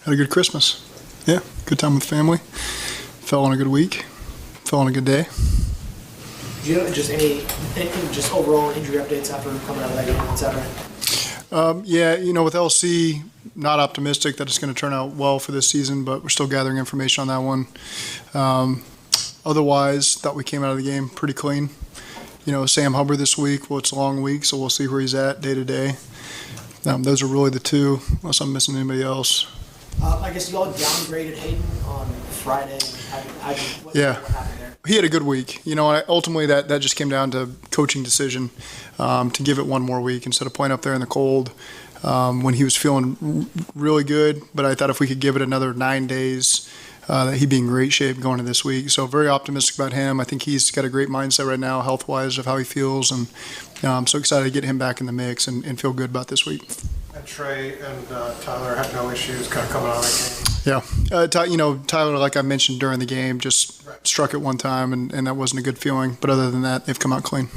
Had a good Christmas. Yeah, good time with family. Fell on a good week. Fell on a good day. Do you know anything just overall injury updates after coming out of that game, et cetera? Yeah, with LC, not optimistic that it's going to turn out well for this season, but we're still gathering information on that one. Otherwise, thought we came out of the game pretty clean. Sam Hubbard this week, well, it's a long week, so we'll see where he's at day to day. Those are really the two, unless I'm missing anybody else. I guess you all downgraded Hayden on Friday. What happened there? He had a good week. Ultimately that just came down to coaching decision to give it one more week instead of playing up there in the cold when he was feeling really good. But I thought if we could give it another 9 days, that he'd be in great shape going into this week. So very optimistic about him. I think he's got a great mindset right now, health-wise, of how he feels. And I'm so excited to get him back in the mix and feel good about this week. And Trey and Tyler had no issues kind of coming out of that game. Yeah. Tyler, like I mentioned during the game, just struck it one time, and that wasn't a good feeling. But other than that, they've come out clean.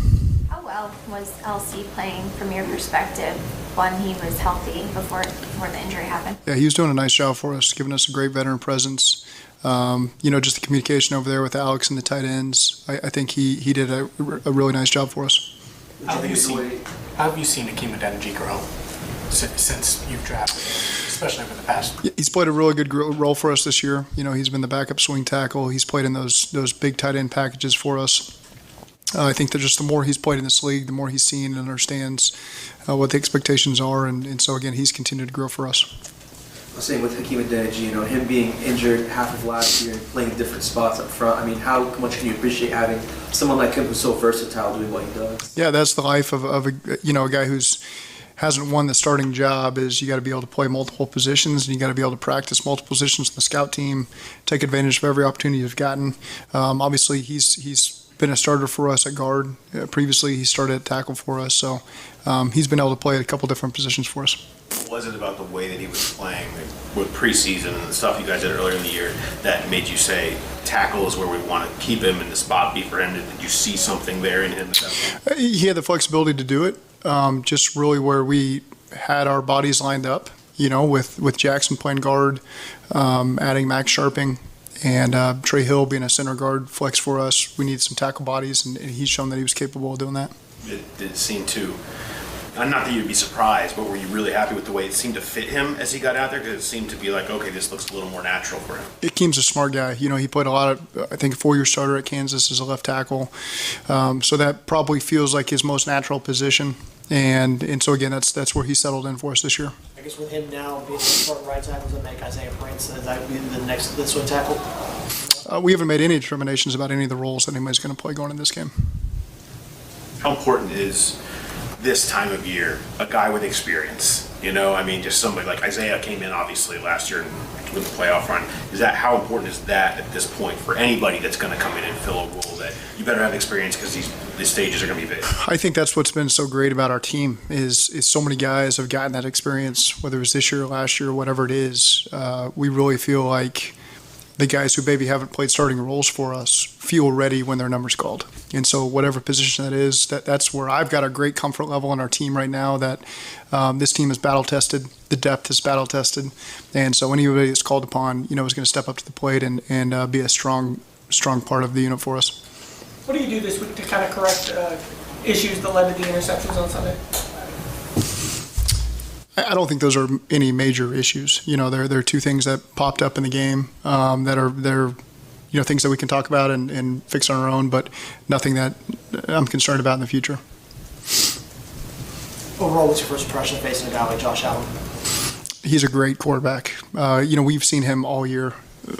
How well was LC playing from your perspective when he was healthy before the injury happened? Yeah, he was doing a nice job for us, giving us a great veteran presence. Just the communication over there with Alex and the tight ends. I think he did a really nice job for us. How have you seen Hakeem Adeniji grow since you've drafted him, especially over the past? He's played a really good role for us this year. He's been the backup swing tackle. He's played in those big tight end packages for us. I think that just the more he's played in this league, the more he's seen and understands what the expectations are, and so again, he's continued to grow for us. I'm saying with Hakeem Adeniji, him being injured half of last year and playing different spots up front, how much can you appreciate having someone like him who's so versatile doing what he does? Yeah, that's the life of a guy who's hasn't won the starting job. Is you got to be able to play multiple positions, and you got to be able to practice multiple positions in the scout team, take advantage of every opportunity you've gotten. Obviously, he's been a starter for us at guard. Previously, he started at tackle for us, so he's been able to play a couple different positions for us. What was it about the way that he was playing with preseason and the stuff you guys did earlier in the year that made you say tackle is where we want to keep him and the spot be for him? Did you see something there in him? He had the flexibility to do it, just really where we had our bodies lined up, with Jackson playing guard, adding Max Sharping, and Trey Hill being a center guard flex for us. We need some tackle bodies, and he's shown that he was capable of doing that. It seemed to, not that you'd be surprised, but were you really happy with the way it seemed to fit him as he got out there? Because it seemed to be like, okay, this looks a little more natural for him. Akeem's a smart guy. He played a lot of, I think, a 4-year starter at Kansas as a left tackle. So that probably feels like his most natural position. And so, again, that's where he settled in for us this year. I guess with him now being the start right tackle to make Isaiah Prince, is that be the next swing tackle? We haven't made any determinations about any of the roles that anybody's going to play going in this game. How important is this time of year a guy with experience? Just somebody like Isaiah came in obviously last year with the playoff run. How important is that at this point for anybody that's going to come in and fill a role that you better have experience because these stages are going to be big? I think that's what's been so great about our team is so many guys have gotten that experience, whether it was this year or last year, whatever it is. We really feel like the guys who maybe haven't played starting roles for us feel ready when their number's called. And so whatever position that is, that's where I've got a great comfort level in our team right now that this team is battle-tested, the depth is battle-tested. And so anybody that's called upon, is going to step up to the plate and be a strong part of the unit for us. What do you do this week to kind of correct issues that led to the interceptions on Sunday? I don't think those are any major issues. There are two things that popped up in the game that are things that we can talk about and fix on our own, but nothing that I'm concerned about in the future. Overall, what's your first impression of facing a guy like Josh Allen? He's a great quarterback. We've seen him all year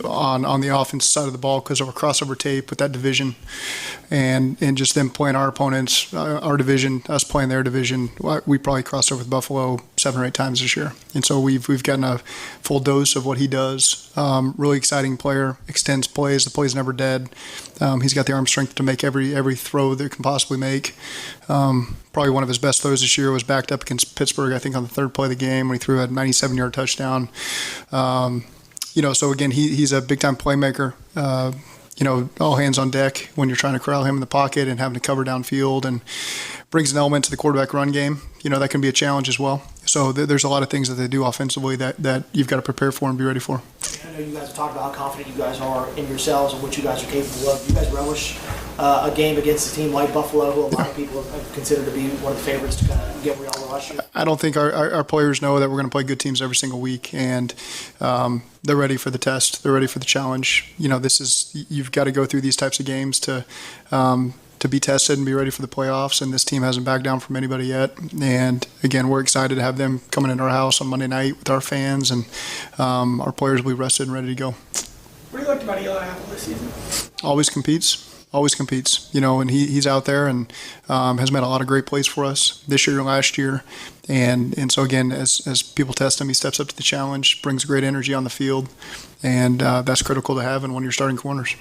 on the offense side of the ball because of our crossover tape with that division and just them playing our opponents, our division, us playing their division. We probably crossed over with Buffalo 7 or 8 times this year. And so we've gotten a full dose of what he does. Really exciting player, extends plays. The play's never dead. He's got the arm strength to make every throw that he can possibly make. Probably one of his best throws this year was backed up against Pittsburgh, I think, on the 3rd play of the game when he threw a 97-yard touchdown. So again, he's a big-time playmaker. All hands on deck when you're trying to corral him in the pocket and having to cover downfield, and brings an element to the quarterback run game that can be a challenge as well. So there's a lot of things that they do offensively that you've got to prepare for and be ready for. I know you guys have talked about how confident you guys are in yourselves and what you guys are capable of. Do you guys relish a game against a team like Buffalo, who a lot of people have considered to be one of the favorites to kind of get where y'all were last year? I don't think our players know that we're going to play good teams every single week, and they're ready for the test. They're ready for the challenge. You've got to go through these types of games to be tested and be ready for the playoffs, and this team hasn't backed down from anybody yet. And again, we're excited to have them coming into our house on Monday night with our fans, and our players will be rested and ready to go. What do you like about Eli Apple this season? Always competes, and he's out there and has made a lot of great plays for us this year and last year. And so again, as people test him, he steps up to the challenge, brings great energy on the field, and that's critical to have in one of your starting corners.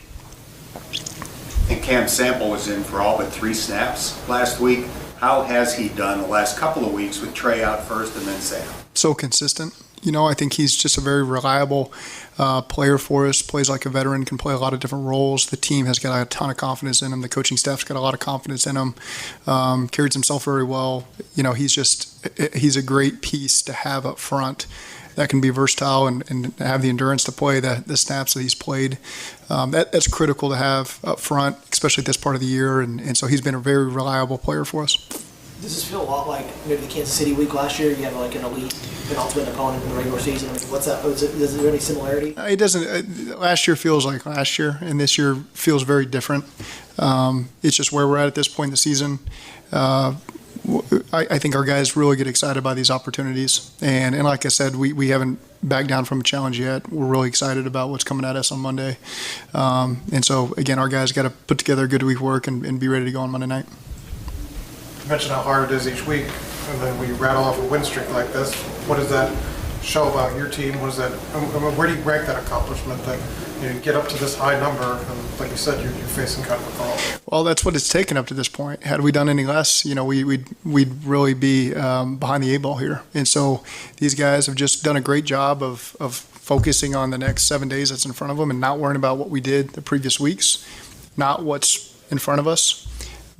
And Cam Sample was in for all but 3 snaps last week. How has he done the last couple of weeks with Trey out first and then Sam? So consistent. I think he's just a very reliable player for us, plays like a veteran, can play a lot of different roles. The team has got a ton of confidence in him. The coaching staff's got a lot of confidence in him. Carries himself very well. He's a great piece to have up front that can be versatile and have the endurance to play the snaps that he's played. That's critical to have up front, especially at this part of the year. And so he's been a very reliable player for us. Does this feel a lot like maybe the Kansas City week last year? You have like an elite, an ultimate opponent in the regular season. I mean, what's that? Is there any similarity? It doesn't. Last year feels like last year, and this year feels very different. It's just where we're at this point in the season. I think our guys really get excited by these opportunities. And like I said, we haven't backed down from a challenge yet. We're really excited about what's coming at us on Monday. And so, again, our guys got to put together a good week of work and be ready to go on Monday night. You mentioned how hard it is each week, and then we rattle off a win streak like this. What does that show about your team? What is that? Where do you rank that accomplishment that you get up to this high number, and like you said, you're facing kind of a problem? Well, that's what it's taken up to this point. Had we done any less, we'd really be behind the 8 ball here. And so these guys have just done a great job of focusing on the next 7 days that's in front of them and not worrying about what we did the previous weeks, not what's in front of us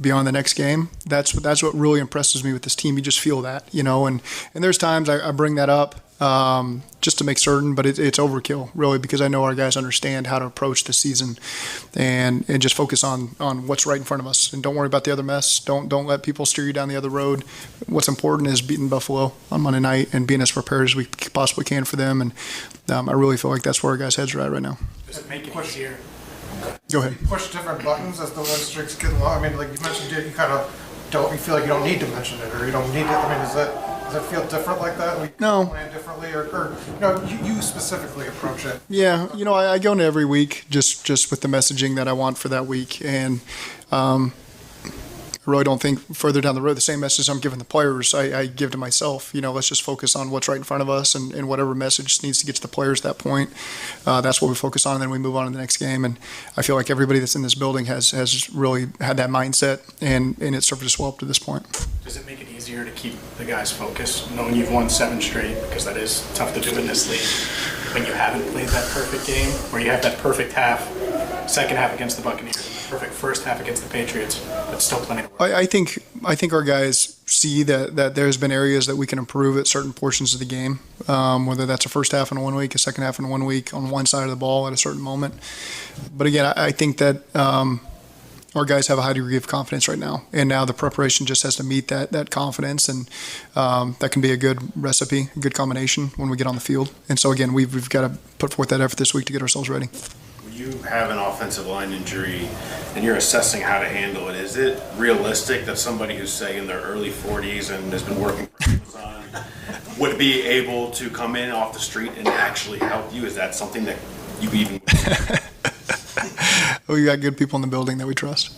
beyond the next game. That's what really impresses me with this team. You just feel that, and there's times I bring that up just to make certain, but it's overkill really, because I know our guys understand how to approach the season and just focus on what's right in front of us and don't worry about the other mess. Don't let people steer you down the other road. What's important is beating Buffalo on Monday night and being as prepared as we possibly can for them. And I really feel like that's where our guys' heads are at right now. Does it make it easier? Go ahead. You push different buttons as the win streaks get long. I mean, like you mentioned, you kind of you feel like you don't need to mention it, or you don't need it. I mean, does that feel different like that? Like No. Plan differently, or you specifically approach it. Yeah, I go into every week just with the messaging that I want for that week, and I really don't think further down the road the same message I'm giving the players I give to myself. Let's just focus on what's right in front of us and whatever message needs to get to the players at that point. That's what we focus on, and then we move on to the next game. And I feel like everybody that's in this building has really had that mindset, and it served us well up to this point. Does it make it easier to keep the guys focused, knowing you've won 7 straight, because that is tough to do in this league, when you haven't played that perfect game, where you have that perfect half, second half against the Buccaneers, perfect first half against the Patriots, but still plenty to work. I think our guys see that there's been areas that we can improve at certain portions of the game, whether that's a first half in 1 week, a second half in 1 week, on one side of the ball at a certain moment. But again, I think that our guys have a high degree of confidence right now, and now the preparation just has to meet that confidence, and that can be a good recipe, a good combination when we get on the field. And so again, we've got to put forth that effort this week to get ourselves ready. When you have an offensive line injury and you're assessing how to handle it, is it realistic that somebody who's, say, in their early 40s and has been working for Amazon would be able to come in off the street and actually help you? Is that something that you even... We got good people in the building that we trust.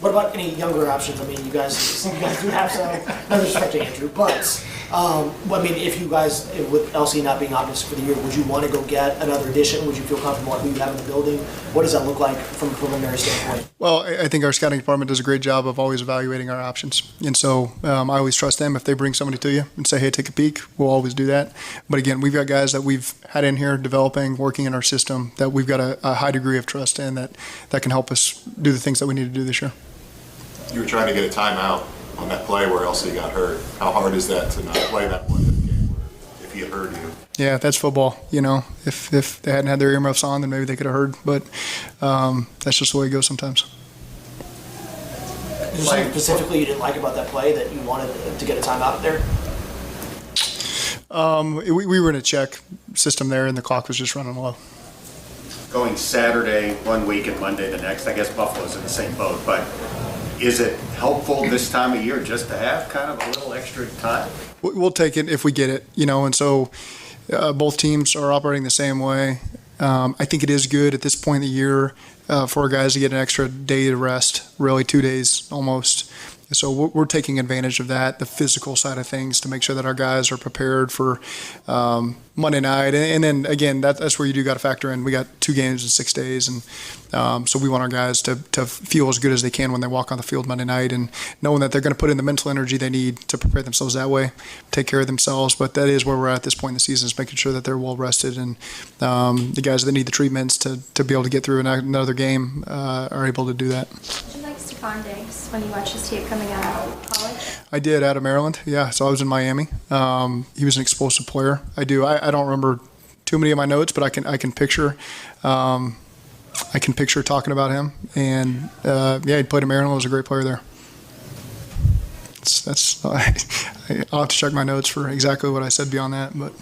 What about any younger options? I mean, you guys do have some, no respect to Andrew, but if you guys, with LC not being obvious for the year, would you want to go get another addition? Would you feel comfortable with who you have in the building? What does that look like from a preliminary standpoint? Well, I think our scouting department does a great job of always evaluating our options. And so I always trust them. If they bring somebody to you and say, hey, take a peek, we'll always do that. But again, we've got guys that we've had in here developing, working in our system, that we've got a high degree of trust in that can help us do the things that we need to do this year. You were trying to get a timeout on that play where LC got hurt. How hard is that to not play that one in the game where if he had hurt you? Yeah, that's football. If they hadn't had their earmuffs on, then maybe they could have heard. But that's just the way it goes sometimes. Is there something specifically you didn't like about that play that you wanted to get a timeout there? We were in a check system there, and the clock was just running low. Going Saturday one week and Monday the next, I guess Buffalo's in the same boat, but is it helpful this time of year just to have kind of a little extra time? We'll take it if we get it, and so both teams are operating the same way. I think it is good at this point in the year for our guys to get an extra day to rest, really 2 days almost. So we're taking advantage of that, the physical side of things, to make sure that our guys are prepared for Monday night. And then, again, that's where you do got to factor in. We got 2 games in 6 days, and so we want our guys to feel as good as they can when they walk on the field Monday night, and knowing that they're going to put in the mental energy they need to prepare themselves that way, take care of themselves. But that is where we're at this point in the season, is making sure that they're well rested, and the guys that need the treatments to be able to get through another game are able to do that. Did you like Stephon Diggs when you watched his tape coming out of college? I did, out of Maryland. Yeah, so I was in Miami. He was an explosive player. I don't remember too many of my notes, but I can picture. I can picture talking about him, and he played in Maryland. Was a great player there. I'll have to check my notes for exactly what I said beyond that, but.